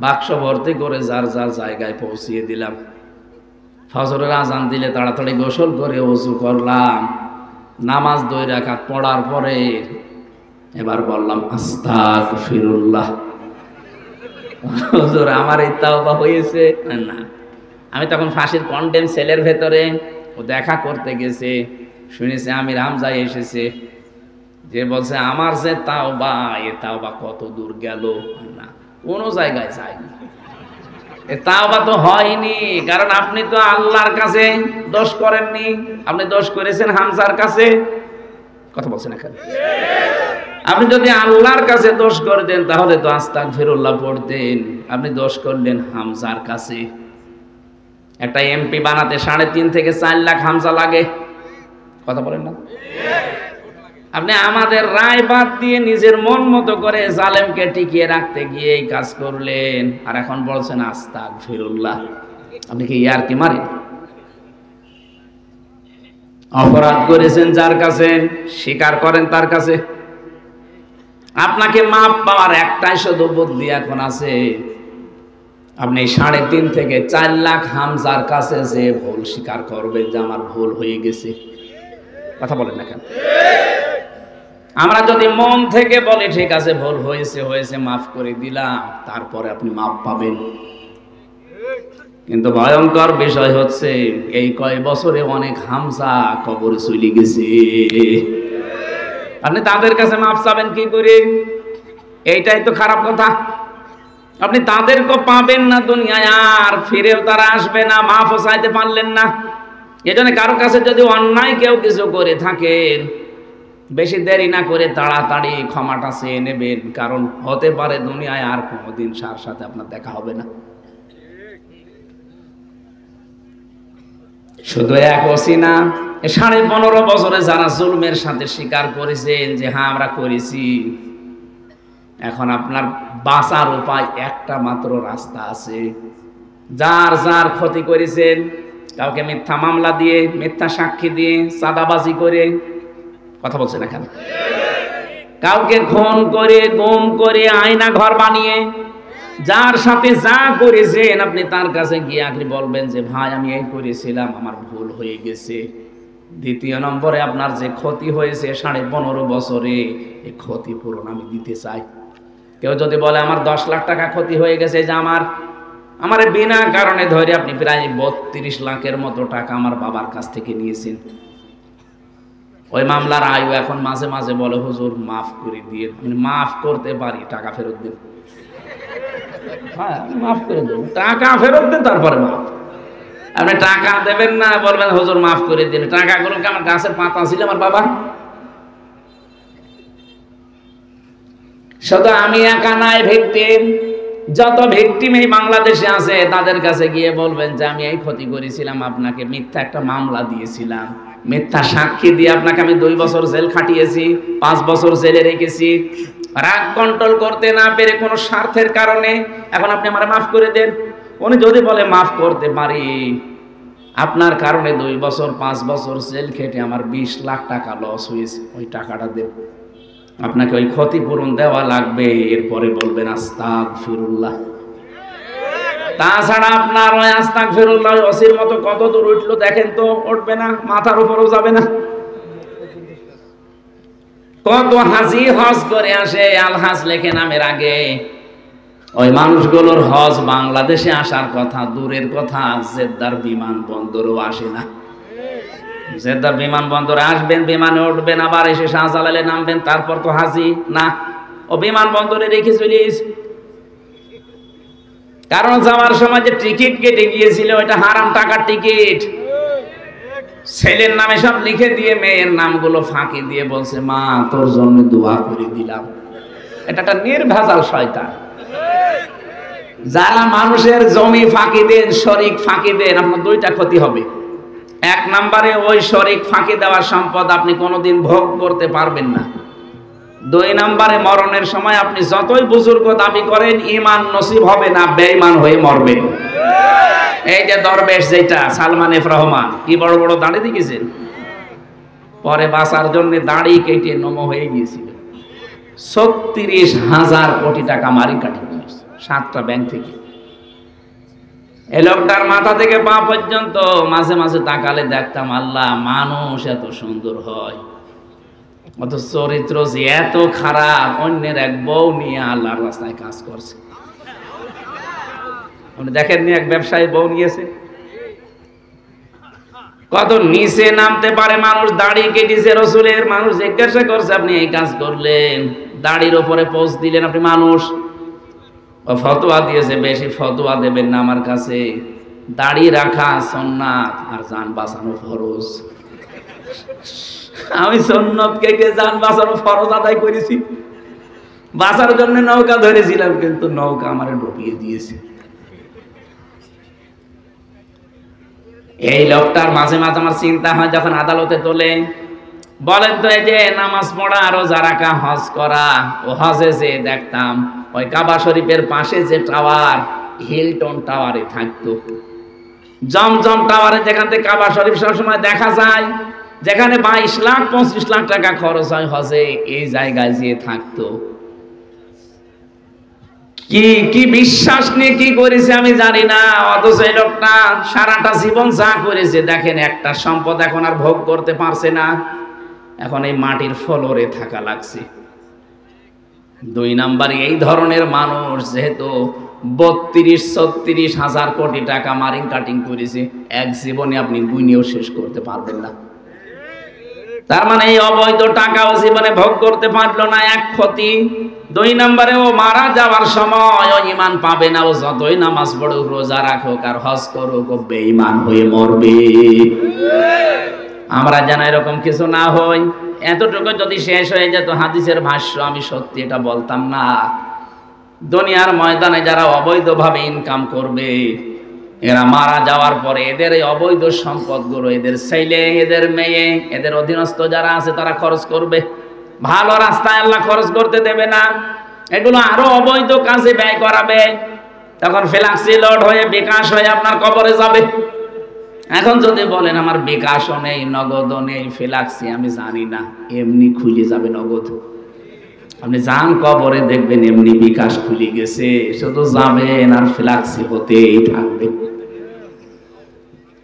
বাক্স ভর্তি করে যার যার জায়গায় পৌঁছিয়ে দিলাম। ফজরের আজান দিলে তাড়াতাড়ি গোসল করে ওযু করলাম। নামাজ 2 রাকাত পড়ার পরে এবার বললাম আস্তাগফিরুল্লাহ। হুজুর আমার এই তাওবা হয়েছে না। আমি তখন ফাঁসির কন্ডেম সেলের ভেতরে, ও দেখা করতে গেছে, শুনেছে আমির হামজা এসেছে, যে বলছে আমার যে তাওবা, এ তাওবা কত দূর গেল না, কোনো জায়গায় যায়নি। এ তাওবা তো হয়নি, কারণ আপনি তো আল্লাহর কাছে দোষ করেননি, আপনি দোষ করেছেন হামজার কাছে। কথা বলছেন এখানে। আপনি যদি আল্লাহর কাছে দোষ করতেন তাহলে তো আস্তাগফিরুল্লাহ পড়তেন। আপনি দোষ করলেন হামজার কাছে। একটা এমপি বানাতে 3.5 থেকে 4 লাখ হামজা লাগে। কথা বলেন না? আপনি আমাদের রায় বাদ দিয়ে নিজের মন মতো করে জালেমকে টিকিয়ে রাখতে গিয়ে এই কাজ করলেন, আর এখন বলছেন আস্তাগফিরুল্লাহ। আপনি কি ইয়ার কি মারেন? অপরাধ করেছেন যার কাছে, স্বীকার করেন তার কাছে। আপনাকে মাপ পাওয়ার একটাই শুধু বুদ্ধি এখন আছে, আপনি 3.5 থেকে 4 লাখ হামজার কাছে যে ভুল স্বীকার করবেন যে আমার ভুল হয়ে গেছে। কথা বলেন না কেন? আমরা যদি মন থেকে বলি ঠিক আছে ভুল হয়েছে হয়েছে মাফ করে দিলাম, তারপরে আপনি মাপ পাবেন। কিন্তু ভয়ঙ্কর বিষয় হচ্ছে এই কয় বছরে অনেক হামজা কবরে চলে গেছে। আপনি তাদের কাছে মাপ চাবেন কি করে? এইটাই তো খারাপ কথা। আপনি তাদেরকে পাবেন না দুনিয়ায়, আর ফিরেও তারা আসবে না, মাফও চাইতে পারলেন না। এজন্য কারো কাছে যদি অন্যায় কেউ কিছু করে থাকেন, বেশি দেরি না করে তাড়াতাড়ি ক্ষমাটা চেয়ে নেবেন, কারণ হতে পারে দুনিয়ায় আর কোনোদিন তার সাথে আপনার দেখা হবে না। শুধু এক ওসিনা, 15.5 বছরে যারা জুলমের সাথে স্বীকার করেছেন যে হ্যাঁ আমরা করেছি, এখন আপনার বাঁচার উপায় একটা মাত্র রাস্তা আছে। যার যার ক্ষতি করেছেন, কাউকে মিথ্যা মামলা দিয়ে, মিথ্যা সাক্ষী দিয়ে, চাঁদাবাজি করে, কথা বলছেন এখানে, কাউকে খুন করে, গুম করে, আয়না ঘর বানিয়ে, যার সাথে যা করেছেন আপনি তার কাছে গিয়ে আপনি বলবেন যে ভাই আমি এই করেছিলাম, আমার ভুল হয়ে গেছে। দ্বিতীয় নম্বরে আপনার যে ক্ষতি হয়েছে 15.5 বছরে, এই ক্ষতিপূরণ আমি দিতে চাই। কেউ যদি বলে আমার 10 লাখ টাকা ক্ষতি হয়ে গেছে, যে আমার বিনা কারণে ধরে আপনি প্রায় 32 লাখের মতো টাকা আমার বাবার কাছ থেকে নিয়েছেন, ওই মামলার আয়ু এখন মাঝে মাঝে বলে হুজুর মাফ করে দিয়ে, আমি মাফ করতে পারি, টাকা ফেরত দিন। হ্যাঁ মাফ করে দেব, টাকা ফেরত দেন, তারপরে মাফ। আপনি টাকা দেবেন না, বলবেন হুজুর মাফ করে দিন। টাকাগুলোকে আমার গাছের পাতা ছিল আমার বাবা। শুধু আমি একা নাই ভিকটিম, যত ভিকটিম এই বাংলাদেশে আছে তাদের কাছে গিয়ে বলবেন যে আমি এই ক্ষতি করেছিলাম, আপনাকে মিথ্যা একটা মামলা দিয়েছিলাম, মিথ্যা সাক্ষী দিয়ে আপনাকে আমি 2 বছর জেল খাটিয়েছি, 5 বছর জেলে রেখেছি, রাগ কন্ট্রোল করতে না পেরে কোনো স্বার্থের কারণে, এখন আপনি আমারে মাফ করে দেন। উনি যদি বলে মাফ করতে পারি, আপনার কারণে 2 বছর 5 বছর জেল খেটে আমার 20 লাখ টাকা লস হয়েছে, ওই টাকাটা দেব, আপনাকে ওই ক্ষতিপূরণ দেওয়া লাগবে। এরপরে বলবেন আস্তাগফিরুল্লাহ। তাছাড়া আপনার ওই আস্তাগফিরুল্লাহ ওসির মতো কত দূর উঠলো দেখেন তো, উঠবে না, মাথার উপরেও যাবে না। কত হাজি হজ করে আসে, আলহাজ লেখে নামের আগে, ওই মানুষগুলোর হজ বাংলাদেশে আসার কথা দূরের কথা, জেদ্দার বিমানবন্দরও আসে না। জেদ্দার বিমানবন্দরে আসবেন, বিমানে উঠবেন, আবার এসে শাহজালালে নামবেন, তারপর তো হাজি না, ও বিমানবন্দরে রেখে চলে এসে। কারণ যাওয়ার সময় যে টিকিট কেটে গিয়েছিল ওইটা হারাম টাকার টিকিট, ছেলের নামে সব লিখে দিয়ে মেয়ের নামগুলো ফাঁকি দিয়ে বলছে মা তোর জন্য দোয়া করে দিলাম। এটা একটা নির্ভেজাল শয়তান। যারা মানুষের জমি ফাঁকি দেন, শরিক ফাঁকি দেন, আপনার 2টা ক্ষতি হবে। 1 নম্বরে ওই শরিক ফাঁকি দেওয়ার সম্পদ আপনি কোনোদিন ভোগ করতে পারবেন না। 2 নম্বরে মরণের সময় আপনি যতই বুজুর্গ দাবি করেন, ঈমান নসিব হবে না, বেঈমান হয়ে মরবেন। এই যে দরবেশ যেটা সালমান এফ রহমান, কি বড় বড় দাড়ি দেখেছেন, পরে বাঁচার জন্য দাড়ি কেটে নম হয়ে গিয়েছিল, 36,000 কোটি টাকা মারি কাটি 7টা ব্যাংক থেকে। এই লোকটার মাথা থেকে পা পর্যন্ত মাঝে মাঝে তাকালে দেখতাম, আল্লাহ, মানুষ এত সুন্দর হয়, অত চরিত্র যে এত খারাপ, অন্যের এক বউ নিয়ে আল্লাহর রাস্তায় কাজ করছে। আপনি দেখেননি এক ব্যবসায়ী বউ নিয়েছে? কত নিচে নামতে পারে মানুষ। দাড়ি কেটেছে রসুলের, মানুষ জিজ্ঞাসা করছে আপনি এই কাজ করলেন, দাড়ির ওপরে পোস্ট দিলেন, আপনি মানুষ। ফতোয়া দিয়েছে, বেশি ফতোয়া দেবেন না আমার কাছে, দাড়ি রাখা সুন্নাত আর জান বাঁচানো ফরজ। আমি সুন্নাত কেটে জান বাঁচানো ফরজ আদায় করেছি। বাঁচার জন্য নৌকা ধরেছিলাম, কিন্তু নৌকা আমারে ডুবিয়ে দিয়েছে। এই লোকটার মাঝে মাঝে আমার চিন্তা হয়, যখন আদালতে তোলে, বলেন তো এই যে নামাজ পড়া, রোজা রাখা, হজ করা, ও হজে যে দেখতাম ওই কাবা শরীফের পাশে যে টাওয়ার, হিলটন টাওয়ারে থাকতো। জমজম টাওয়ারে, যেখান থেকে কাবা শরীফ সবসময় দেখা যায়, যেখানে 22 লাখ 25 লাখ টাকা খরচ হয় হজে, এই জায়গায় যেয়ে থাকতো। কি কি বিশ্বাস নিয়ে কি করেছে আমি জানি না, অথচ এই লোকটা সারাটা জীবন যা করেছে, দেখেন একটা সম্পদ এখন আর ভোগ করতে পারছে না, এখন এই মাটির ফ্লোরে থাকা লাগছে। 2 নাম্বার, এই ধরনের মানুষ যেহেতু 32-36 হাজার কোটি টাকা মারিং কাটিং করেছে, এক জীবনে আপনি গুনিয়েও শেষ করতে পারবেন না। তার মানে এই অবৈধ টাকাও জীবনে ভোগ করতে পারলো না, এক ক্ষতি। 2 নম্বরে, ও মারা যাওয়ার সময় ও ঈমান পাবে না, ও যতই নামাজ পড়ুক, রোজা রাখুক আর হজ করুক, ও বেঈমান হয়ে মরবে। আমরা যেন এরকম কিছু না হই। এতটুকু যদি শেষ হয়ে যেত হাদিসের ভাষ্য, আমি সত্যি এটা বলতাম না। দুনিয়ার ময়দানে যারা অবৈধভাবে ইনকাম করবে, এরা মারা যাওয়ার পরে এদের এই অবৈধ সম্পদগুলো এদের ছেলে, এদের মেয়ে, এদের অধীনস্থ যারা আছে তারা খরচ করবে। ভালো রাস্তায় আল্লাহ খরচ করতে দেবে না, এগুলো আরো অবৈধ কাজে ব্যয় করাবে। তখন ফ্ল্যাক্সি লোড হয়ে, বিকাশ হয়ে আপনার কবরে যাবে। এখন যদি বলেন আমার বিকাশও নেই, নগদও নেই, ফ্ল্যাক্সি আমি জানি না, এমনি খুলে যাবে নগদ। আপনি যান কবরে, দেখবেন এমনি বিকাশ খুলে গেছে, শুধু যাবেন আর ফ্ল্যাক্সি হতেই থাকবে।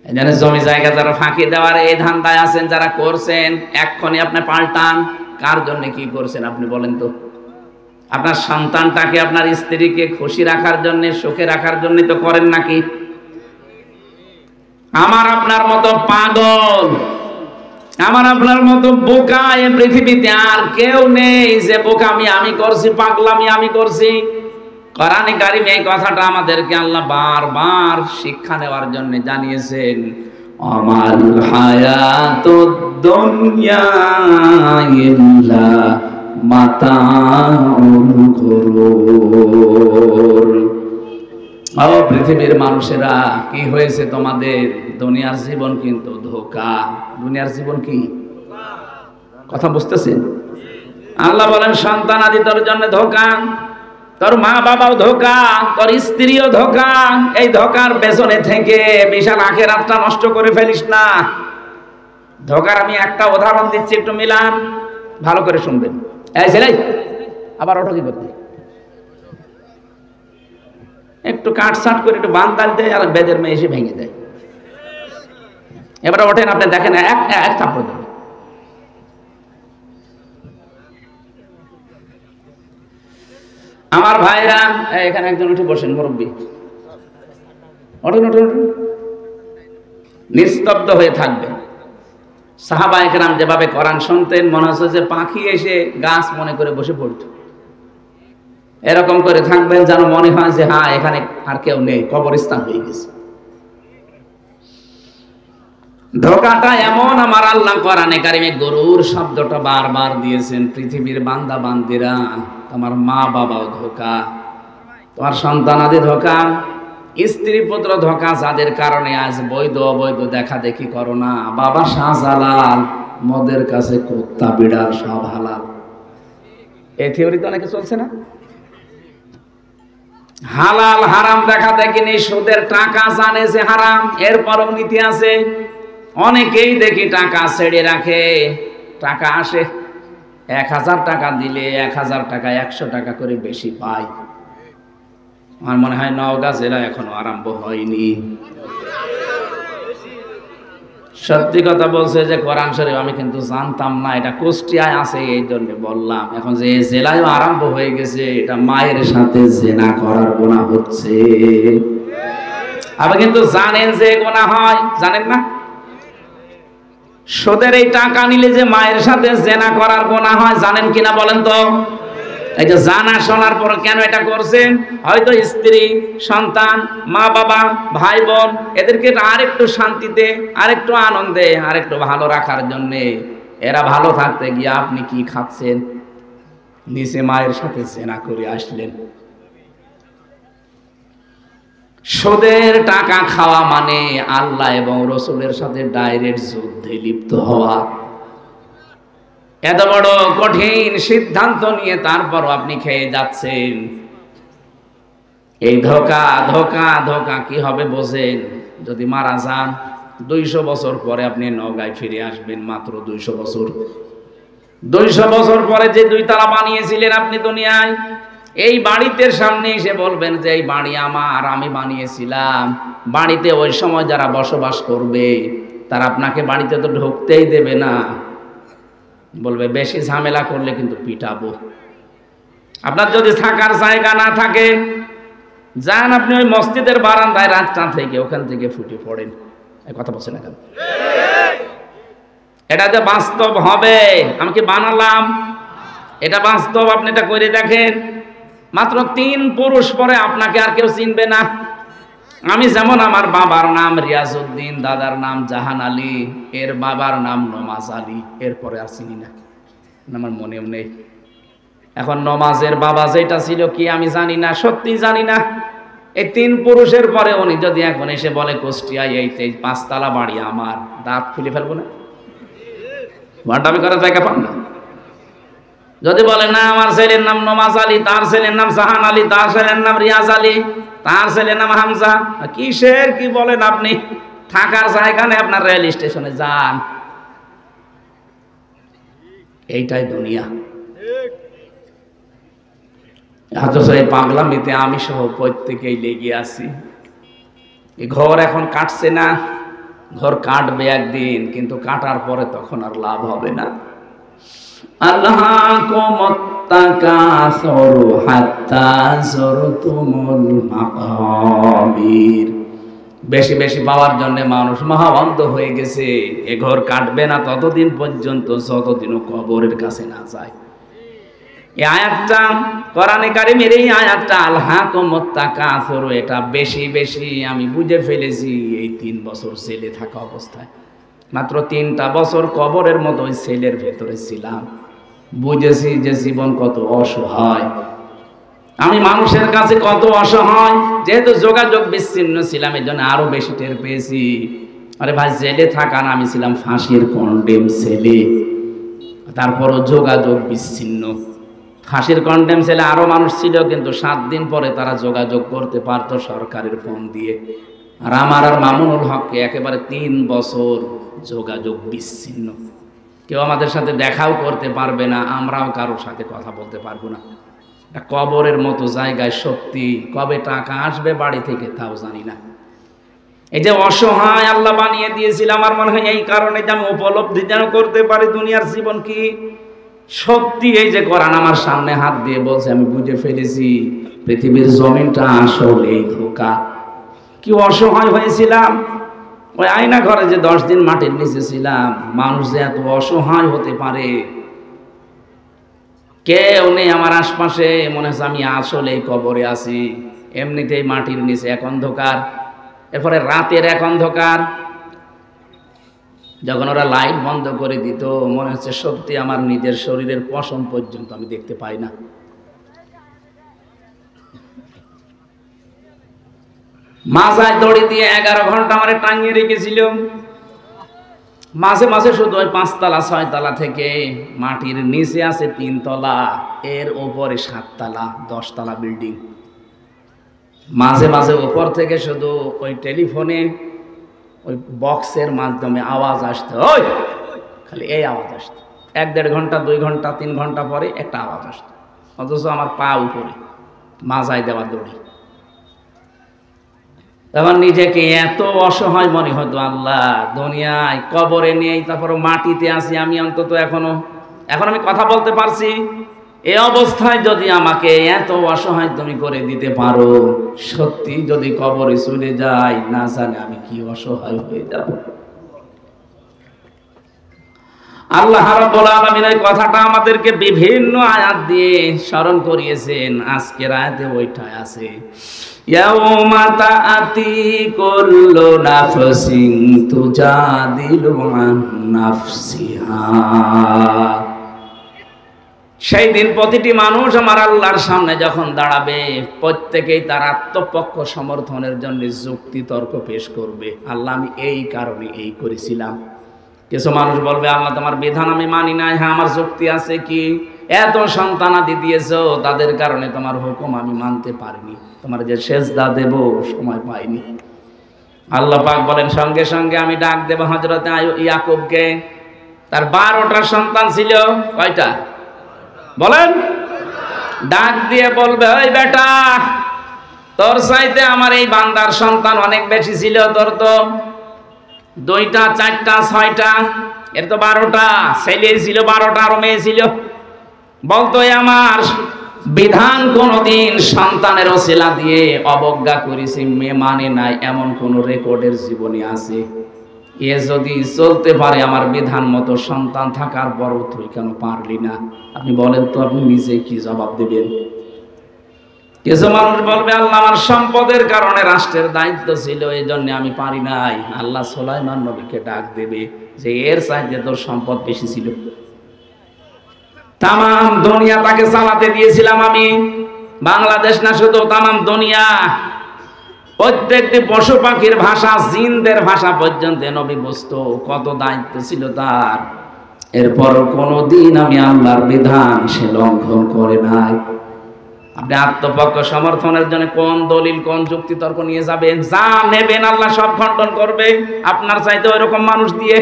এখানে জমি জায়গা যারা ফাঁকি দেওয়ার এই ধান্দায় আছেন, যারা করছেন, এক্ষুনি আপনি পাল্টান। কার জন্য কি করছেন আপনি বলেন তো? আপনার সন্তানটাকে, আপনার স্ত্রীকে খুশি রাখার জন্য, সুখে রাখার জন্য তো করেন নাকি? আমার আপনার মতো পাগল, আমার আপনার মতো বোকা এই পৃথিবীতে আর কেউ নেই যে বোকামি আমি করছি, পাগলামি আমি করছি। কোরআনে কারিমে এই কথাটা আমাদেরকে আল্লাহ বারবার শিক্ষা নেওয়ার জন্য জানিয়েছেন। আমাল হায়াতুদ দুনিয়া ইল্লা মাতাউল গুরুর। ও পৃথিবীর মানুষেরা, কি হয়েছে তোমাদের? দুনিয়ার জীবন কিন্তু ধোঁকা। দুনিয়ার জীবন কি? কথা বুঝতেছেন? আল্লাহ বলেন সন্তান আদি তোর জন্য ধোঁকা, তোর মা বাবাও ধোঁকা, তোর স্ত্রীও ধোঁকা। এই ধোঁকার পেছনে থেকে বিশাল আখিরাতটা নষ্ট করে ফেলিস না। ধোঁকার আমি একটা উদাহরণ দিচ্ছি, একটু মিলান, ভালো করে শুনবেন। এই ছেলে, আবার ওঠো কি করতে? একটু কাটসাট করে একটু বান তাল দেয়, আর বেদের মেয়ে এসে ভেঙে দেয়। এবারে ওঠেন, আপনি দেখেন এক থাপ্পড় দেবে। আমার ভাইরা, এখানে একজন উঠে বসেন, মুরব্বী, ওঠেন ওঠেন ওঠেন, নিস্তব্ধ হয়ে থাকবেন। সাহাবায়ে কেরাম যেভাবে কোরআন শুনতেন, মনে হচ্ছে যে পাখি এসে গাছ মনে করে বসে পড়ত। এরকম করে থাকবেন যেন মনে হয় যে হ্যাঁ, এখানে আর কেউ নেই, কবরস্থান হয়ে গেছে। ধোঁকাটা এমন, আমার আল্লাহ কোরআনে কারিমে গরুর শব্দটা বারবার দিয়েছেন। পৃথিবীর বান্দা বান্দিরা, তোমার মা বাবাও ধোঁকা, তোমার সন্তানাদি ধোঁকা, স্ত্রী পুত্র ধোঁকা, যাদের কারণে আজ বৈধ অবৈধ দেখা দেখি করো না। বাবা শাহজালাল, মদের কাছে কুত্তা বিড়াল সব হালাল। এই থিওরি তো অনেকে চলছে না। হালাল হারাম দেখা দেখিনি, সুদের টাকা জানে যে হারাম, এরপরও নীতি আছে। অনেকেই দেখি টাকা ছেড়ে রাখে, টাকা আসে 1000 টাকা দিলে 1000 টাকা 100 টাকা করে বেশি পায়। আমার মনে হয় নওগাঁ জেলা এখনো আরম্ভ হয়নি। সত্যি কথা বলছে যে কোরআন শরীফ আমি কিন্তু জানতাম না, এটা কুষ্টিয়ায় আছে এই জন্য বললাম। এখন যে জেলায়ও আরম্ভ হয়ে গেছে, এটা মায়ের সাথে জেনা করার গুনাহ হচ্ছে। আপনি কিন্তু জানেন যে গুনাহ হয়, জানেন না? সুদের এই টাকা নিলে যে মায়ের সাথে জেনা করার গুনাহ হয়, জানেন কিনা বলেন তো? এই যে জানা শোনার পর কেন এটা করছেন? হয়তো স্ত্রী, সন্তান, মা বাবা, ভাই বোন এদেরকে আরেকটু শান্তিতে, আরেকটু আনন্দে, আরেকটু ভালো রাখার জন্য। এরা ভালো থাকতে গিয়ে আপনি কি খাচ্ছেন? নিচে মায়ের সাথে জেনা করে আসলেন। সুদের টাকা খাওয়া মানে আল্লাহ এবং রসুলের সাথে ডাইরেক্ট যুদ্ধে লিপ্ত হওয়া। এত বড় কঠিন সিদ্ধান্ত নিয়ে তারপরও আপনি খেয়ে যাচ্ছেন। এই ধোঁকা ধোঁকা ধোঁকা কি হবে বোঝেন? যদি মারা যান 200 বছর পরে আপনি নওগাঁয় ফিরে আসবেন, মাত্র 200 বছর। 200 বছর পরে যে 2 তালা বানিয়েছিলেন আপনি দুনিয়ায়, এই বাড়িতে সামনে এসে বলবেন যে এই বাড়ি আমার, আমি বানিয়েছিলাম। বাড়িতে ওই সময় যারা বসবাস করবে তারা আপনাকে বাড়িতে তো ঢুকতেই দেবে না, বলবে বেশি ঝামেলা করলে কিন্তু পিটাবো। আপনার যদি থাকার জায়গা না থাকে, যান আপনি ওই মসজিদের বারান্দায় রাতটা থেকে ওখান থেকে ফুটে পড়েন। এই কথা বলছেন না কেন? এটা যে বাস্তব হবে, আমি কি বানালাম? এটা বাস্তব, আপনি এটা করে দেখেন। মাত্র 3 পুরুষ পরে আপনাকে আর কেউ চিনবে না। আমি যেমন, আমার বাবার নাম রিয়াজউদ্দিন, দাদার নাম জাহান আলী, এর বাবার নাম নমাজ আলী, এরপরে আর চিনি না, আমার মনেও নেই। এখন নমাজের বাবা যেটা ছিল কি আমি জানি না, সত্যি জানি না। এই 3 পুরুষের পরে উনি যদি এখন এসে বলে কুষ্টিয়ায় এই 5 তালা বাড়ি আমার, দাঁত খুলে ফেলবো না? ভান্ডামি করার জায়গা পান না। যদি বলে না আমার ছেলের নাম নমাজ আলী, তার ছেলের নাম জাহান আলী, তার ছেলের নাম রিয়াজ আলী, তার ছেলের নাম হামজা, কিসের কি বলেন আপনি? থাকার জায়গা নেই, আপনার রেল স্টেশনে যান। এইটাই দুনিয়া। অথচ এই পাগলামিতে আমি সহ প্রত্যেকেই লেগে আছি। এই ঘর এখন কাটছে না, ঘর কাটবে একদিন, কিন্তু কাটার পরে তখন আর লাভ হবে না। বেশি বেশি পাওয়ার জন্য মানুষ মহাবন্ধ হয়ে গেছে। এ ঘর কাটবে না ততদিন পর্যন্ত যতদিনও কবরের কাছে না যায়। এই আয়াতটা কোরআনে কারিমের, এই আয়াতটা আলহাকুমুত তাকাসুর, এটা বেশি বেশি আমি বুঝে ফেলেছি এই 3 বছর ছেলে থাকা অবস্থায়। মাত্র 3টা বছর কবরের মতো ওই ছেলের ভেতরে ছিলাম, বুঝেছি যে জীবন কত অসহায়, আমি মানুষের কাছে কত অসহায়। যেহেতু যোগাযোগ বিচ্ছিন্ন ছিলাম, এই জন্য আরো বেশি টের পেয়েছি। আরে ভাই, জেলে থাকা না, আমি ছিলাম ফাঁসির কন্ডেম ছেলে, তারপরও যোগাযোগ বিচ্ছিন্ন। ফাঁসির কন্ডেম ছেলে আরো মানুষ ছিল, কিন্তু 7 দিন পরে তারা যোগাযোগ করতে পারতো সরকারের ফোন দিয়ে। আর আমার আর মামুনুল হককে একেবারে 3 বছর যোগাযোগ বিচ্ছিন্ন। কেউ আমাদের সাথে দেখাও করতে পারবে না, আমরাও কারোর সাথে কথা বলতে পারবো না। কবরের মতো জায়গায় সত্যি কবে টাকা আসবে বাড়ি থেকে তাও জানি না। এই যে অসহায় আল্লাহ বানিয়ে দিয়েছিল, আমার মনে হয় এই কারণে যে আমি উপলব্ধি যেন করতে পারি দুনিয়ার জীবন কি সত্যি। এই যে কোরআন আমার সামনে হাত দিয়ে বলছে, আমি বুঝে ফেলেছি পৃথিবীর জমিনটা আসলেই ধোঁকা। কি অসহায় হয়েছিলাম ওই আয়না ঘরে, যে 10 দিন মাটির নিচে ছিলাম। মানুষ যে এত অসহায় হতে পারে, কেউ নেই আমার আশপাশে, মনে হচ্ছে আমি আসলেই কবরে আছি। এমনিতেই মাটির নিচে এক অন্ধকার, এরপরে রাতের এক অন্ধকার। যখন ওরা লাইট বন্ধ করে দিত, মনে হচ্ছে সত্যি আমার নিজের শরীরের পশম পর্যন্ত আমি দেখতে পাই না। মাথায় দড়ি দিয়ে 11 ঘন্টা আমার টাঙিয়ে রেখেছিল। মাঝে মাঝে শুধু ওই 5 তলা 6 তলা থেকে মাটির নিচে আছে 3 তলা, এর উপরে 7 তলা 10 তলা বিল্ডিং। মাঝে মাঝে উপর থেকে শুধু ওই টেলিফোনে ওই বক্সের মাধ্যমে আওয়াজ আসতো, ওই খালি এই আওয়াজ আসতো। 1-1.5 ঘন্টা 2 ঘন্টা 3 ঘন্টা পরে একটা আওয়াজ আসতো, অথচ আমার পা উপরে মাজায় দেওয়া দড়ি। তখন নিজেকে এত অসহায় মনে হতো, আল্লাহ দুনিয়ায় কবরে নিয়েই তারপর মাটিতে আছি আমি, অন্তত এখন আমি কথা বলতে পারছি, এই অবস্থায় যদি আমাকে এত অসহায় তুমি করে দিতে পারো, সত্যি যদি কবরে চলে যাই, না জানে আমি কি অসহায় হয়ে যাব। আল্লাহ রাব্বুল আলামিন এই কথাটা আমাদেরকে বিভিন্ন আয়াত দিয়ে স্মরণ করিয়েছেন। আজকের আয়াতে ওইটাই আছে, ইয়াউমা তাআতি কুল্লু নাফসিন তুজাদিলু আন নাফসিহা। সেই দিন প্রতিটি মানুষ আমার আল্লাহর সামনে যখন দাঁড়াবে, প্রত্যেকেই তার আত্মপক্ষ সমর্থনের জন্য যুক্তি তর্ক পেশ করবে। আল্লাহ আমি এই কারণে এই করেছিলাম। কিছু মানুষ বলবে, আল্লাহ তোমার বিধান আমি মানি নাই, হ্যাঁ আমার যুক্তি আছে, কি এত সন্তানাদি দিয়েছো, তাদের কারণে তোমার হুকুম আমি মানতে পারিনি, তোমার যে সেজদা দেব সময় পাইনি। আল্লাহ পাক বলেন, সঙ্গে সঙ্গে আমি ডাক দেব হযরত ইয়াকুবকে। তার 12টা সন্তান ছিল, কয়টা বলেন? ডাক দিয়ে বলবে, ওই বেটা, তোর চাইতে আমার এই বান্দার সন্তান অনেক বেশি ছিল, তোর তো 2টা 4টা 6টা, এর তো 12টা ছেলে ছিল, 12টা আরো মেয়ে ছিল। বলতো আমার বিধান কোনদিন সন্তানের ওসিলা দিয়ে অবজ্ঞা করেছে, মেয়ে মানে নাই, এমন কোন রেকর্ডের জীবনে আছে? এ যদি চলতে পারে আমার বিধান মতো, সন্তান থাকার পরও তুই কেন পারলি না? আপনি বলেন তো, আপনি নিজে কি জবাব দেবেন? কিছু মানুষ বলবে, আল্লাহ আমার সম্পদের কারণে রাষ্ট্রের দায়িত্ব ছিল, এই জন্য আমি পারি নাই। আল্লাহ সুলাইমান নবীকে ডাক দেবে যে এর চাইতে তোর সম্পদ বেশি ছিল, তামাম দুনিয়া তাকে চালাতে দিয়েছিলাম আমি। বাংলাদেশ না, শুধু তামাম দুনিয়া, প্রত্যেকটি পশু পাখির ভাষা, জিনদের ভাষা পর্যন্ত নবী বুঝতো, কত দায়িত্ব ছিল তার। এরপর কোনদিন আমি আল্লাহর বিধান সে লঙ্ঘন করে নাই। আপনি আত্মপক্ষ সমর্থনের জন্য কোন দলিল, কোন যুক্তি তর্ক নিয়ে যাবেন? যা নেবেন আল্লাহ সব খণ্ডন করবে, আপনার চাইতে ওই রকম মানুষ দিয়ে।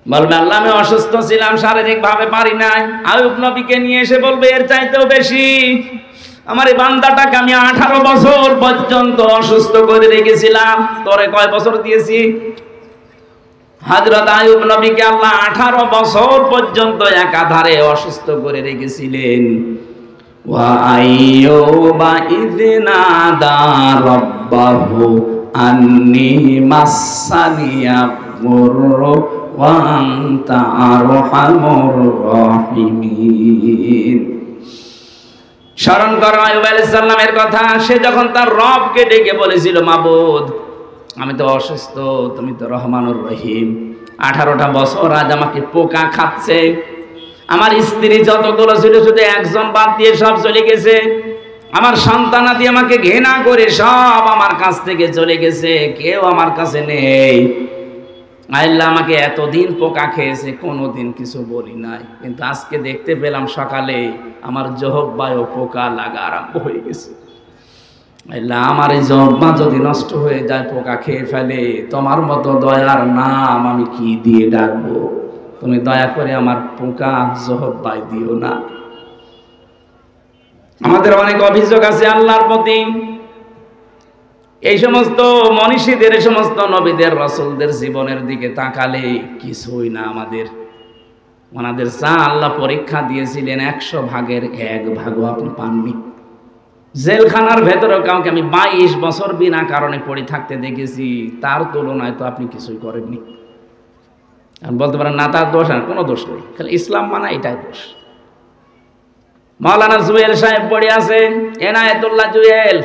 বলবে, আল্লাহ আমি অসুস্থ ছিলাম, শারীরিক ভাবে পারি নাই। আইয়ুব নবীকে নিয়ে এসে বলবে, এর চাইতেও বেশি, আমার এই বান্দাটাকে আমি 18 বছর পর্যন্ত অসুস্থ করে রেখেছিলাম, তোরে কয় বছর দিয়েছি? হযরত আইয়ুব নবীকে আল্লাহ 18 বছর পর্যন্ত একাধারে অসুস্থ করে রেখেছিলেন। ওয়া আইয়ুবা ইযনাদা রাব্বাহু আন্নী মাসানিয়া মুররু ওয়া আনতা আরহামুর রাহিমিন। স্মরণ করো আইয়ুব আলাইহিস সালামের কথা। সে যখন তার রবকে ডেকে বলেছিল, মাবুদ আমি তো অসুস্থ, তুমি তো রহমানুর রহিম, 18টা বছর আজ আমাকে পোকা খাচ্ছে, আমার স্ত্রী যতগুলো ছিল শুধু একজন বাদ দিয়ে সব চলে গেছে, আমার সন্তানাদি আমাকে ঘৃণা করে সব আমার কাছ থেকে চলে গেছে, কেউ আমার কাছে নেই। আল্লাহ আমাকে এতদিন পোকা খেয়েছে, কোনোদিন কিছু বলি নাই, কিন্তু আজকে দেখতে পেলাম সকালে আমার জহব্বায় পোকা লাগা আরম্ভ হয়ে গেছে। আল্লাহ আমার এই জহব্বা যদি নষ্ট হয়ে যায়, পোকা খেয়ে ফেলে, তোমার মতো দয়ার নাম আমি কি দিয়ে ডাকবো? তুমি দয়া করে আমার পোকা জহব্বায় দিও না। আমাদের অনেক অভিযোগ আছে আল্লাহর প্রতি। এই সমস্ত মনীষীদের, এই সমস্ত নবীদের, রাসূলদের জীবনের দিকে তাকালে কিছুই না আমাদের। ওনাদের যা আল্লাহ পরীক্ষা দিয়েছিলেন 100 ভাগের 1 ভাগও আপনি পাননি। জেলখানার ভেতরে কাউকে আমি 22 বছর বিনা কারণে পড়ে থাকতে দেখেছি, তার তুলনায় তো আপনি কিছুই করেননি। বলতে পারেন না তার দোষ, আর কোনো দোষ নেই, খালি ইসলাম মানা এটাই দোষ। মাওলানা জুয়েল সাহেব পড়ে আছে, এনায়েতুল্লাহ জুয়েল,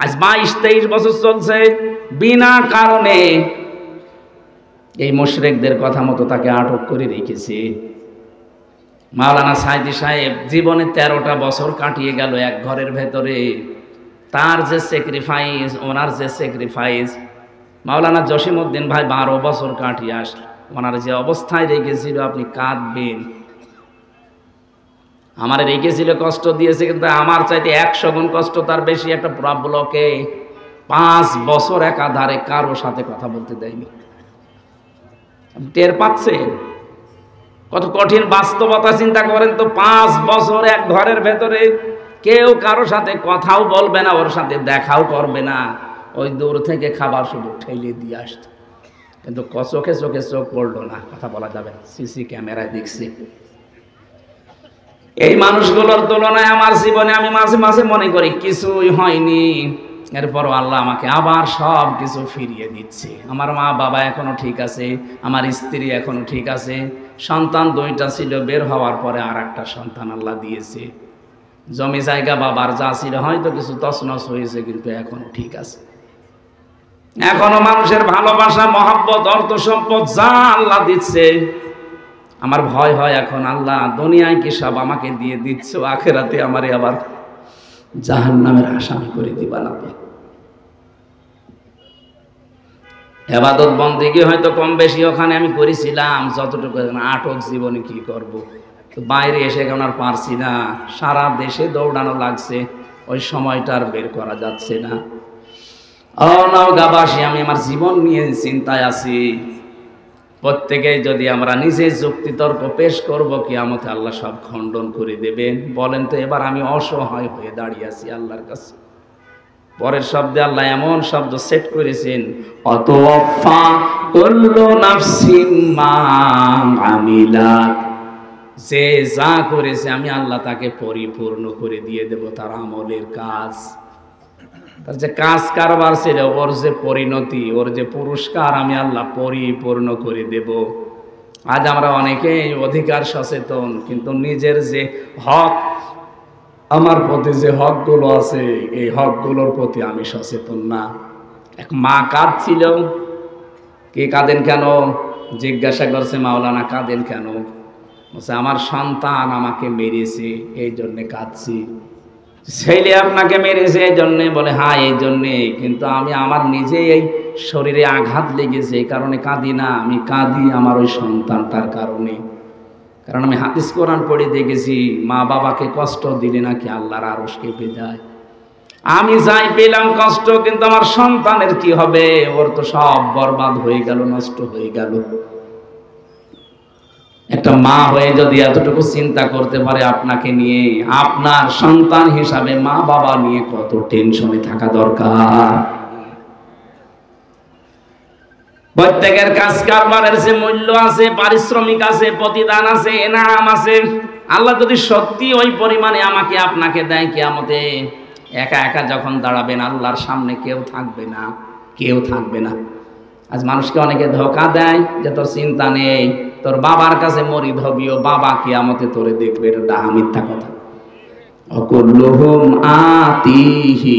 আজ 22-23 বছর চলছে, বিনা কারণে এই মুশরিকদের কথা মতো তাকে আটক করে রেখেছে। মাওলানা সাইদি সাহেব জীবনে 13টা বছর কাটিয়ে গেল এক ঘরের ভেতরে। তার যে স্যাক্রিফাইস, ওনার যে স্যাক্রিফাইস, মাওলানা জসিমউদ্দিন ভাই 12 বছর কাটিয়ে আসল, ওনার যে অবস্থায় রেখেছিল আপনি কাঁদবেন। আমার রেখেছিল, কষ্ট দিয়েছে, কিন্তু আমার চাইতে 100 গুণ কষ্ট তার বেশি। একটা ব্লকে 5 বছর একাধারে কারো সাথে কথা বলতে দেয়নি। টের পাচ্ছেন কত কঠিন বাস্তবতা? চিন্তা করেন তো, 5 বছর এক ঘরের ভেতরে কেউ কারো সাথে কথাও বলবে না, ওর সাথে দেখাও করবে না, ওই দূর থেকে খাবার শুধু ঠেলে দিয়ে আসতো। কিন্তু চোখে চোখে চোখ পড়লো না, কথা বলা যাবে না, সিসি ক্যামেরায় দেখছি। এই মানুষগুলোর তুলনায় আমার জীবনে আমি মাঝে মাঝে মনে করি কিছুই হয়নি, এরপরও আল্লাহ আমাকে আবার সব কিছু ফিরিয়ে দিচ্ছে। আমার মা বাবা এখনো ঠিক আছে, আমার স্ত্রী এখনো ঠিক আছে, সন্তান 2টা ছিল, বের হওয়ার পরে আর একটা সন্তান আল্লাহ দিয়েছে। জমি জায়গা বাবার যা ছিল হয়তো কিছু তছনছ হয়েছে, কিন্তু এখনো ঠিক আছে। এখনো মানুষের ভালোবাসা, মহব্বত, অর্থ সম্পদ যা আল্লাহ দিচ্ছে, আমার ভয় হয় এখন, আল্লাহ দুনিয়ায় কি সব আমাকে দিয়ে দিচ্ছ, আখেরাতে আমারে আবার জাহান্নামের আসামি করে দিবা না। ইবাদত বন্দেগী হয়তো কম বেশি ওখানে আমি করেছিলাম যতটুকু, আটক জীবনে কি করব, তো বাইরে এসে এখন আর পারছি না, সারা দেশে দৌড়ানো লাগছে, ওই সময়টা আর বের করা যাচ্ছে না। ও নওগাঁবাসী, আমি আমার জীবন নিয়ে চিন্তায় আছি। প্রত্যেকেই যদি আমরা নিজে যুক্তিতর্ক পেশ করব, কিয়ামতে আল্লাহ সব খণ্ডন করে দেবেন। বলেন তো, এবার আমি অসহায় হয়ে দাঁড়িয়ে আছি আল্লাহর কাছে। পরের শব্দে আল্লাহ এমন শব্দ সেট করেছেন, অতওয়াফা কুল্লু নাফসিন মা আমিলাত, যে যা করেছে আমি আল্লাহ তাকে পরিপূর্ণ করে দিয়ে দেব, তার আমলের কাজ, তার যে কাজ কারবার ছিল, ওর যে পরিণতি, ওর যে পুরস্কার আমি আল্লাহ পরিপূর্ণ করে দেব। আজ আমরা অনেকেই অধিকার সচেতন, কিন্তু নিজের যে হক, আমার প্রতি যে হকগুলো আছে, এই হকগুলোর প্রতি আমি সচেতন না। এক মা কাঁদছিল, কে কাঁদেন কেন জিজ্ঞাসা করছে মাওলানা, কাঁদেন কেন? বলছে আমার সন্তান আমাকে মেরেছে, এই জন্যে কাঁদছি। ছেলে আপনাকে মেরেছে এই জন্যে? বলে হ্যাঁ এই জন্যে, কিন্তু আমি আমার নিজে এই শরীরে আঘাত লেগেছে, এই কারণে কাঁদি না, আমি কাঁদি আমার ওই সন্তানটার কারণে। কারণ আমি হাদিস কোরআন পড়ে দেখেছি, মা বাবাকে কষ্ট দিলে নাকি আল্লাহর আরশ কেঁপে যায়। আমি যাই পেলাম কষ্ট, কিন্তু আমার সন্তানের কি হবে? ওর তো সব বরবাদ হয়ে গেল, নষ্ট হয়ে গেল। একটা মা হয়ে যদি এতটুকু চিন্তা করতে পারে আপনাকে নিয়ে, আপনার সন্তান হিসাবে মা বাবা নিয়ে কত টেনশনে থাকা দরকার। প্রত্যেকের কাজ কারবারের যে মূল্য আছে, পারিশ্রমিক আছে, প্রতিদান আছে, এনাম আছে। আল্লাহ যদি সত্যি ওই পরিমাণে আমাকে আপনাকে দেয়, কিয়ামতে একা একা যখন দাঁড়াবেন আল্লাহর সামনে, কেউ থাকবে না, কেউ থাকবে না। আজ মানুষকে অনেকে ধোঁকা দেয় যে তোর চিন্তা নেই, তোর বাবার কাছে মরিদ হবিও, বাবা কিয়ামতে তোরে দেখবে, এটা ডাহা মিথ্যা কথা। অকুল্লুহুম আতিহি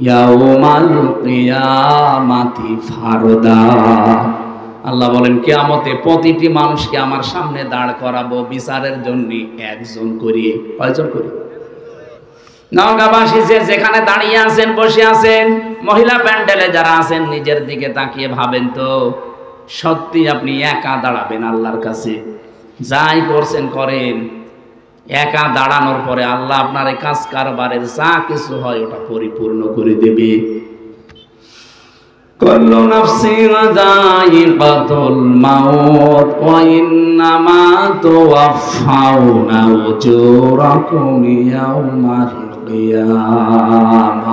ইয়াউমাল কিয়ামাতি ফারদা। আল্লাহ বলেন কিয়ামতে প্রতিটি মানুষকে আমার সামনে দাঁড় করাবো বিচারের জন্য, একজন করিয়ে। কয়জন করে? নওগাঁবাসী যে যেখানে দাঁড়িয়ে আছেন, বসে আছেন, মহিলা প্যান্ডেলে যারা আছেন, নিজের দিকে তাকিয়ে ভাবেন তো, সত্যি আপনি একা দাঁড়াবেন আল্লাহর কাছে? যাই করছেন করেন, একা দাঁড়ানোর পরে আল্লাহ আপনার এই কাজ কারবারের যা কিছু হয় ওটা পরিপূর্ণ করে দেবে। কুল্লু নাফসিন যায়িকাতুল মাউত ওয়া ইন্নামা তুওয়াফাউনা উজুরাকুম ইয়াওমাল কিয়ামাহ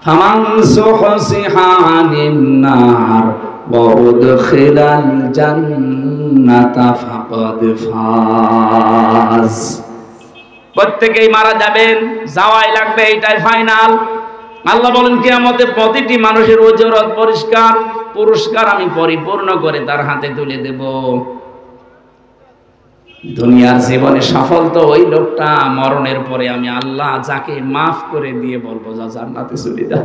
ফামান যুহজিহা আনিন নার ওয়া উদখিলাল জান্নাতা ফাকাদ ফাজ। প্রত্যেকেই মারা যাবেন, যাওয়াই লাগবে, এটাই ফাইনাল। আল্লাহ বলেন কিয়ামতে প্রতিটি মানুষের উজরত, পরিষ্কার পুরস্কার আমি পরিপূর্ণ করে তার হাতে তুলে দেব। দুনিয়ার জীবনে সফল তো ওই লোকটা, মরণের পরে আমি আল্লাহ যাকে মাফ করে দিয়ে বলবো যা জান্নাতে চলে যা।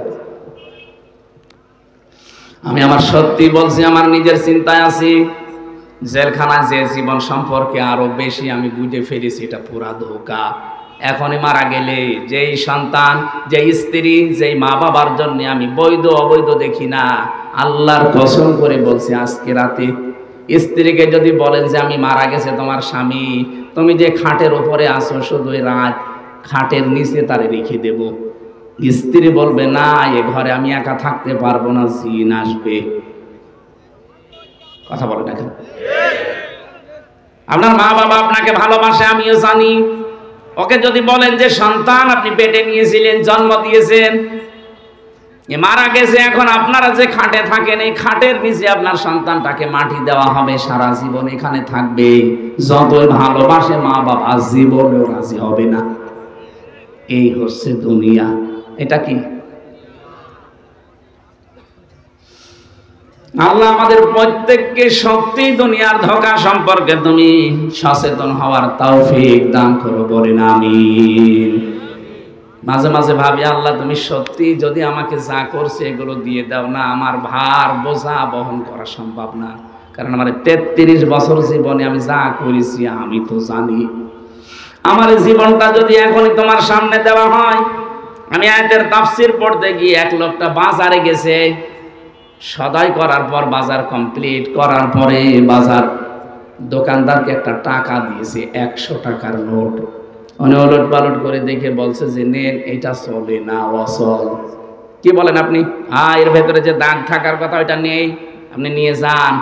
আমি আমার সত্যি বলছি, আমার নিজের চিন্তায় আছি। জেলখানায় যে জীবন সম্পর্কে আরো বেশি আমি বুঝে ফেলেছি, এটা পুরা ধোঁকা। এখনই মারা গেলে যেই সন্তান, যেই স্ত্রী, যেই মা বাবার জন্য আমি বৈধ অবৈধ দেখি না, আল্লাহর কসম করে বলছি, আজকে রাতে স্ত্রীকে যদি বলেন যে আমি মারা গেছে তোমার স্বামী, তুমি যে খাটের উপরে আসো, শুধু রাত খাটের নিচে তারে রেখে দেব। স্ত্রী বলবে না, এ ঘরে আমি একা থাকতে পারবো না, জিন আসবে। কথা বলে না কেন? আপনার মা বাবা আপনাকে ভালোবাসে, আমিও জানি। ওকে যদি বলেন যে সন্তান আপনি পেটে নিয়েছিলেন, জন্ম দিয়েছেন, এ মারা গেছে, এখন আপনারা যে খাটে থাকেন এই খাটের নিচে আপনার সন্তানটাকে মাটি দেওয়া হবে, সারা জীবন এখানে থাকবে, যতই ভালোবাসে মা বাবা জীবনেও রাজি হবে না। এই হচ্ছে দুনিয়া। এটা কি? আল্লাহ আমাদের প্রত্যেককে সত্যি দুনিয়ার ধোঁকা সম্পর্কে তুমি সচেতন হওয়ার তৌফিক দান করো, বলেন আমিন। মাঝে মাঝে ভাবি আল্লাহ তুমি সত্যি যদি আমাকে যা করছে এগুলো দিয়ে দাও না, আমার ভার বোঝা বহন করা সম্ভব না। কারণ আমার 33 বছর জীবনে আমি যা করেছি আমি তো জানি। আমার জীবনটা যদি এখনই তোমার সামনে দেওয়া হয়, আমি আয়াতের তাফসীর পড়তে গিয়ে এক লোকটা বাজারে গেছে, সদাই করার পর বাজার কমপ্লিট করার পরে বাজার দোকানদারকে একটা টাকা দিয়েছে, 100 টাকার নোট। উনি ওলট পালট করে দেখে বলছে যে নেন, এটা চলে না, অচল। কি বলেন আপনি? এর ভেতরে যে দাগ থাকার কথা ওইটা নেই, আপনি নিয়ে যান,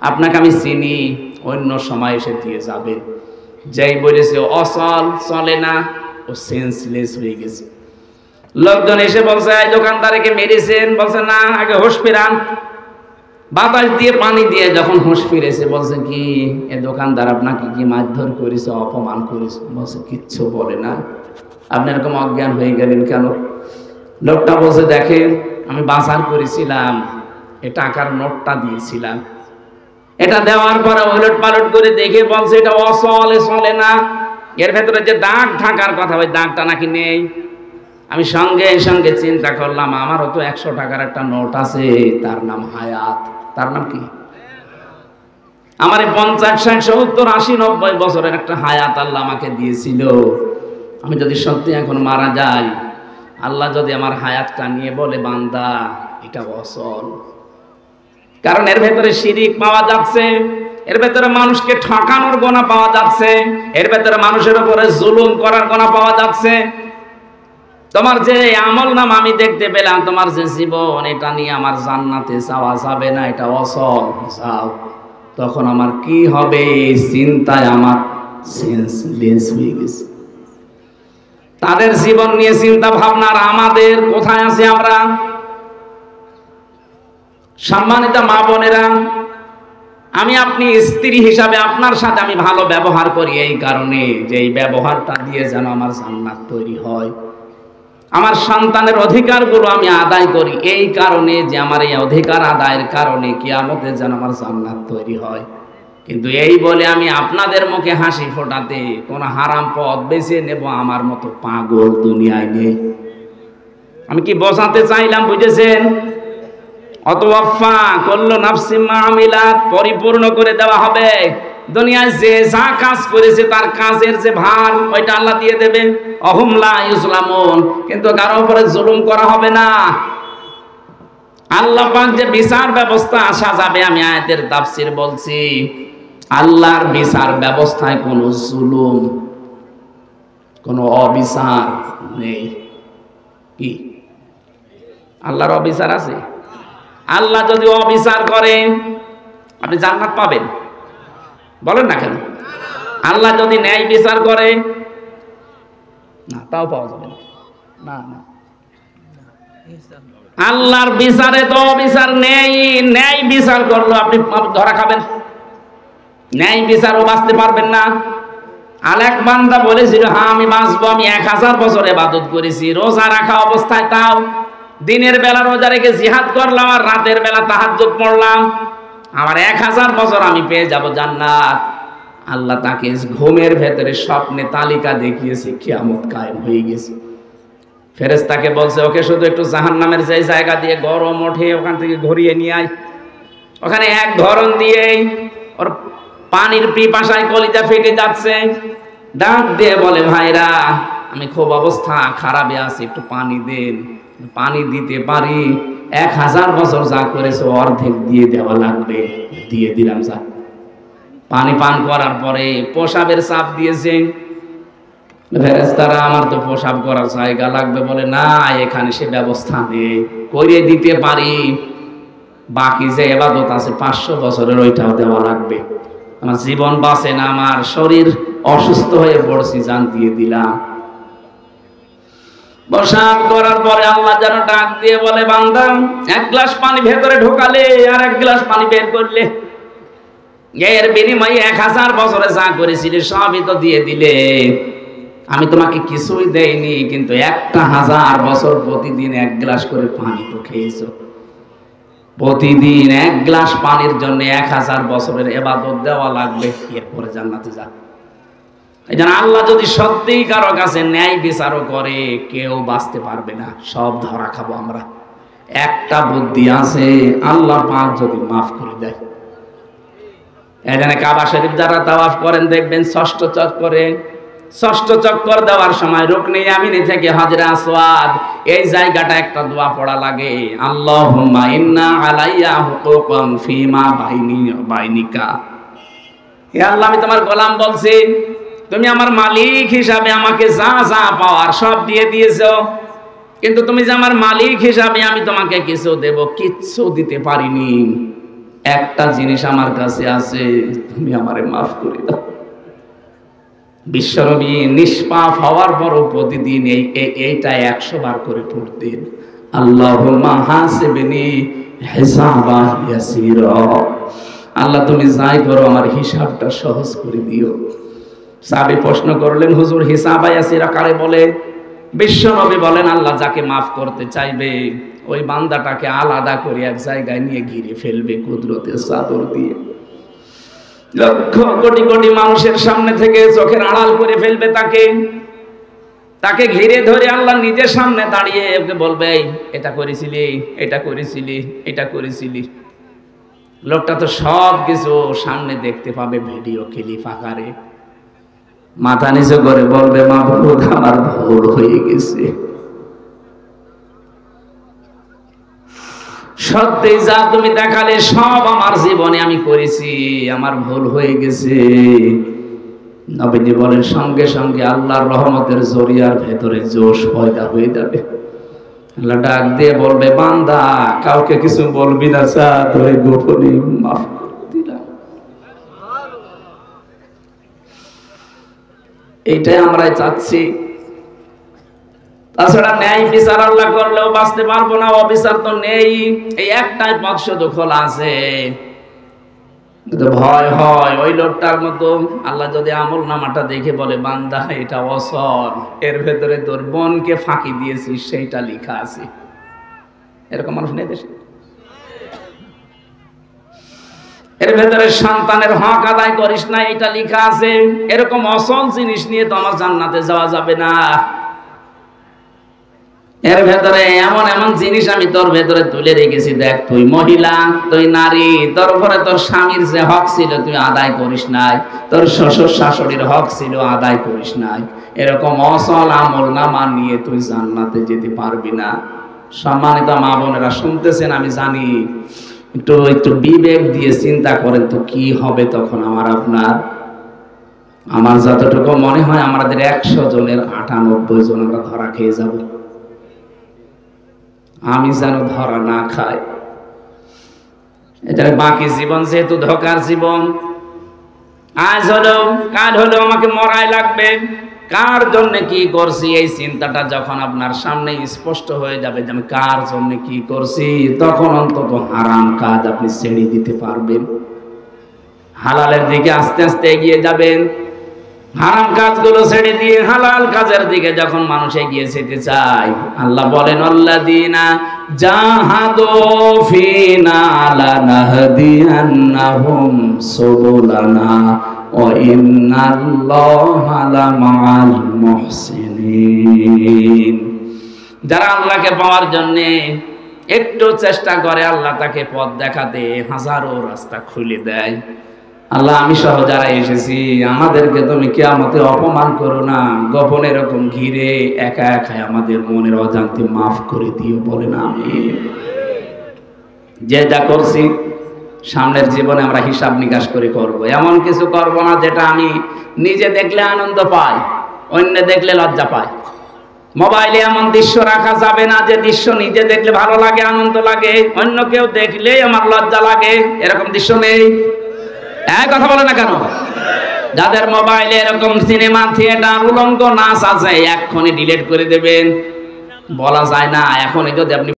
আপনাকে আমি চিনি, অন্য সময় এসে দিয়ে যাবেন। যেই বলেছে অচল, চলে না, ও সেন্সলেস হয়ে গেছে। লোকজন এসে বলছে এই দোকানদারকে মেরেছেন, বলছে না, আগে হুঁশ ফিরান। বাতাস দিয়ে পানি দিয়ে যখন হুঁশ ফিরেছে বলছে কি এ দোকানদার আপনাকে কি মারধর করেছে, অপমান করেছে? বলছে কিচ্ছু বলে না। আপনি এরকম অজ্ঞান হয়ে গেলেন কেন? লোকটা বলছে দেখেন আমি বাজার করেছিলাম, এ টাকার নোটটা দিয়েছিলাম, এটা দেওয়ার পরে ওলট পালট করে দেখে বলছে এটা অচল, চলে না, এর ভেতরে যে দাগ থাকার কথা ওই দাগটা নাকি নেই। আমি সঙ্গে সঙ্গে চিন্তা করলাম আমারও তো 100 টাকার একটা নোট আছে, তার নাম হায়াত। তার নাম কি? আমার 50, 60, 70, 80, 90 বছরের একটা হায়াত আল্লাহ আমাকে দিয়েছিল। আমি যদি সত্যি এখন মারা যাই, আল্লাহ যদি আমার হায়াতটা নিয়ে বলে বান্দা এটা অচল, কারণ এর ভেতরে শিরিক পাওয়া যাচ্ছে, এর ভেতরে মানুষকে ঠকানোর গোনা পাওয়া যাচ্ছে, এর ভেতরে মানুষের উপরে জুলুম করার গোনা পাওয়া যাচ্ছে। তোমার যে আমল নাম আমি দেখতে পেলাম, তোমার যে জীবন, এটা নিয়ে আমার জান্নাতে যাওয়া যাবে না, এটা অচল, যাও। তখন আমার কি হবে চিন্তায় আমার সেন্সলেস হয়ে গেছে। তাদের জীবন নিয়ে চিন্তা ভাবনা, আর আমাদের কোথায় আছে আমরা? সম্মানিত মা বোনেরা, আমি আপনি স্ত্রী হিসাবে আপনার সাথে আমি ভালো ব্যবহার করি এই কারণে যে এই ব্যবহারটা দিয়ে যেন আমার জান্নাত তৈরি হয়। আমার সন্তানের অধিকারগুলো আমি আদায় করি এই কারণে যে আমার এই অধিকার আদায়ের কারণে কিয়ামতে যেন আমার জান্নাত তৈরি হয়। কিন্তু এই বলে আমি আপনাদের মুখে হাসি ফোটাতে কোন হারাম পথ বেছে নেব আমার মতো পাগল দুনিয়ায় নেই। আমি কি বোঝাতে চাইলাম বুঝেছেন? অতওয়াফা কুল্লু নাফসিন মা আমিলাত, পরিপূর্ণ করে দেওয়া হবে। দুনিয়ায় যে যা কাজ করেছে তার কাজের যে ভার ওইটা আল্লাহ দিয়ে দেবে। অহুম লা ইউসলামুন, কিন্তু কারো উপরে জুলুম করা হবে না। আল্লাহ পাক যে বিচার ব্যবস্থা আসা যাবে, আমি আয়াতের তাফসীর বলছি, আল্লাহর বিচার ব্যবস্থায় কোনো জুলুম, কোনো অবিচার নেই। কি আল্লাহর অবিচার আছে? আল্লাহ যদি অবিচার করে আপনি জান্নাত পাবেন? বলেন না কেন? আল্লাহ যদি ন্যায় বিচার করে না, তাও পাওয়া যাবে না। না, আল্লাহর বিচারে তো অবিচার নেই। ন্যায় বিচার করলো আপনি ধরা খাবেন, ন্যায় বিচারও বাঁচতে পারবেন না। আলেক বান্দা বলেছিল হ্যাঁ আমি বাঁচবো, আমি 1000 বছর ইবাদত করেছি, রোজা রাখা অবস্থায়, তাও দিনের বেলা রোজা রেখে জিহাদ করলাম আর রাতের বেলা তাহাজ্জুদ পড়লাম, আমার 1000 বছর আমি পেয়ে যাব জান্নাত। আল্লাহ তাকে ঘুমের ভেতরে স্বপ্নে তালিকা দেখিয়েছে, কিয়ামত কায়েম হয়ে গেছে। ফেরেশতাকে বলছে ওকে শুধু একটু জাহান্নামের যে জায়গা দিয়ে গরম ওঠে ওখান থেকে ঘুরিয়ে নিয়ে আয়। ওখানে এক ধরন দিয়েই ওর পানির পিপাসায় কলিজা ফেটে যাচ্ছে। ডাক দিয়ে বলে ভাইরা আমি খুব অবস্থা খারাপে আছি, একটু পানি দেন। পানি দিতে পারি, 1000 বছর যা করেছে অর্ধেক দিয়ে দেওয়া লাগবে। দিয়ে দিলাম। যা পানি পান করার পরে পেশাবের চাপ দিয়েছে। ফেরেশতারা আমার তো পেশাব করার জায়গা লাগবে, বলে না এখানে সে ব্যবস্থা নেই, করে দিতে পারি, বাকি যে ইবাদত আছে 500 বছরের ওইটাও দেওয়া লাগবে। আমার জীবন বাঁচে না, আমার শরীর অসুস্থ হয়ে পড়ছি, জান দিয়ে দিলাম। বসাব করার পরে আল্লাহ যেন ডাক দিয়ে বলে, বান্দা, এক গ্লাস পানি ভেতরে ঢোকালে আর এক গ্লাস পানি বের করলে, এর বিনিময়ে 1000 বছরে যা করেছিলে সবই তো দিয়ে দিলে। আমি তোমাকে কিছুই দেইনি, কিন্তু 1000 বছর প্রতিদিন 1 গ্লাস করে পানি তো খেয়েছো। প্রতিদিন 1 গ্লাস পানির জন্য 1000 বছরের ইবাদত দেওয়া লাগবে, এরপরে জান্নাতে যা। এই জন্য আল্লাহ যদি সত্যিই কারো কাছে ন্যায় বিচারও করে, কেউ বাঁচতে পারবে না, সব ধরা খাবো আমরা। একটা বুদ্ধি আছে, আল্লাহ পাক যদি মাফ করে দেয়। এখানে কাবা শরীফ যারা তাওয়াফ করেন দেখবেন ষষ্ঠ চক্করে, ষষ্ঠ চক্কর দেওয়ার সময় রুকনে ইয়ামিনী থেকে হাজরে আসওয়াদ এই জায়গাটা একটা দোয়া পড়া লাগে, আল্লাহুম্মা ইন্না আলাইয়া হুকুকান ফিমা বাইনি বাইনিকা। হে আল্লাহ, আমি তোমার গোলাম বলছি, তুমি আমার মালিক হিসাবে আমাকে যা যা পাওয়ার সব দিয়ে দিয়েছো, কিন্তু তুমি যে আমার মালিক হিসাবে আমি তোমাকে কিছু দেব, কিচ্ছু দিতে পারিনি। একটা জিনিস আমার কাছে আছে, তুমি আমারে মাফ করে দাও। বিশ্বনবী নিষ্পাপ হওয়ার পরও প্রতিদিন এইটা 100 বার করে পড়তেন, আল্লাহুম্মা হাসিবনি হিসাবান ইয়াসীরা। আল্লাহ তুমি যাই করো আমার হিসাবটা সহজ করে দিও। সাহাবী প্রশ্ন করলেন, হুজুর হিসাব ইয়াসীরা কারে বলে? বিশ্বনবী বলেন, আল্লাহ যাকে মাফ করতে চাইবে ওই বান্দাটাকে আলাদা করে এক জায়গায় নিয়ে ঘিরে ফেলবে কুদরতের চাদর দিয়ে। লক্ষ কোটি কোটি মানুষের সামনে থেকে চোখের আড়াল করে ফেলবে তাকে ঘিরে ধরে আল্লাহ নিজের সামনে দাঁড়িয়ে ওকে বলবে, এটা করেছিলি, এটা করেছিলি, এটা করেছিলি। লোকটা তো সব কিছু সামনে দেখতে পাবে ভিডিও ক্লিপ আকারে। মাথা নিচু করে বলবে, মাবুদ আমার ভুল হয়ে গেছে। সত্যি যা তুমি দেখালে সব আমার জীবনে আমি করেছি, আমার ভুল হয়ে গেছে। নবীজি বলেন, সঙ্গে সঙ্গে আল্লাহর রহমতের জরিয়ার ভেতরে জোশ পয়দা হয়ে যাবে। আল্লাহ ডাক দিয়ে বলবে, বান্দা কাউকে কিছু বলবি না, চা তোরে গোপনে মাফ করে দিলাম। এইটাই আমরা চাচ্ছি। তাছাড়া ন্যায় বিচার আল্লাহ করলেও বাঁচতে পারবো না, অবিচার তো নেই। এই একটাই পথ শুধু খোলা আছে। ভয় হয় ওই লোকটার মতো, আল্লাহ যদি আমল নামাটা দেখে বলে, বান্দা এটা অসল, এর ভেতরে তোর বোনকে ফাঁকি দিয়েছিস সেইটা লেখা আছে। এরকম মানুষ নেই দেশে। এর ভেতরে সন্তানের হক আদায় করিস না, এটা লেখা আছে। এরকম অসল জিনিস নিয়ে তো আমার জান্নাতে যাওয়া যাবে না। এর ভেতরে এমন এমন জিনিস আমি তোর ভেতরে তুলে রেখেছি, দেখ তুই মহিলা, তুই নারী, তোর উপরে তোর স্বামীর যে হক ছিল তুই আদায় করিস নাই, তোর শ্বশুর শাশুড়ির হক ছিল আদায় করিস নাই। এরকম অসল আমল নামা নিয়ে তুই জান্নাতে যেতে পারবি না। সম্মানিত মা বোনেরা শুনতেছেন, আমি জানি, একটু বিবেক দিয়ে চিন্তা করেন তো কি হবে তখন আমার যতটুকু মনে হয় আমাদের 100 জনের 98 জন আমরা ধরা খেয়ে যাব। আমি যেন ধরা না খাই। এটা বাকি জীবন যেহেতু ধোকার জীবন, আজ হলো কাল হলো আমাকে মরাই লাগবে। কার জন্য কি করছি এই চিন্তাটা যখন আপনার সামনে স্পষ্ট হয়ে যাবে যে আমি কার জন্য কি করছি, তখন অন্তত হারাম কাজ আপনি ছেড়ে দিতে পারবেন, হালালের দিকে আস্তে আস্তে এগিয়ে যাবেন। হারাম কাজগুলো ছেড়ে দিয়ে হালাল কাজের দিকে যখন মানুষ এগিয়ে যেতে চায়, আল্লাহ বলেন, আল্লাযীনা জাহাদু ফীনা লানাহদিয়ান্নাহুম সুবুলানা ওয়া ইন্নাল্লাহা লামাআল মুহসিনিন। যারা আল্লাহকে পাওয়ার জন্য একটু চেষ্টা করে, আল্লাহ তাকে পথ দেখাতে হাজারো রাস্তা খুলে দেয়। আল্লাহ আমি সহ যারা এসেছি আমাদেরকে তুমি কিয়ামতে অপমান করো না, গোপনে এরকম ঘিরে একা একাই আমাদের মনের অজান্তে মাফ করে দিও, বলেন আমিন। যে যা করছি সামনের জীবনে আমরা হিসাব নিকাশ করে করব। এমন কিছু করব না যেটা আমি নিজে দেখলে আনন্দ পাই, অন্য দেখলে লজ্জা পাই। মোবাইলে এমন দৃশ্য রাখা যাবে না যে দৃশ্য নিজে দেখলে ভালো লাগে, আনন্দ লাগে, অন্য কেউ দেখলেই আমার লজ্জা লাগে। এরকম দৃশ্য নেই। কথা বলে না কেন? যাদের মোবাইলে এরকম সিনেমা থিয়েটার উলঙ্গ নাচ আছে এক্ষুনি ডিলিট করে দেবেন। বলা যায় না, এখন যদি আপনি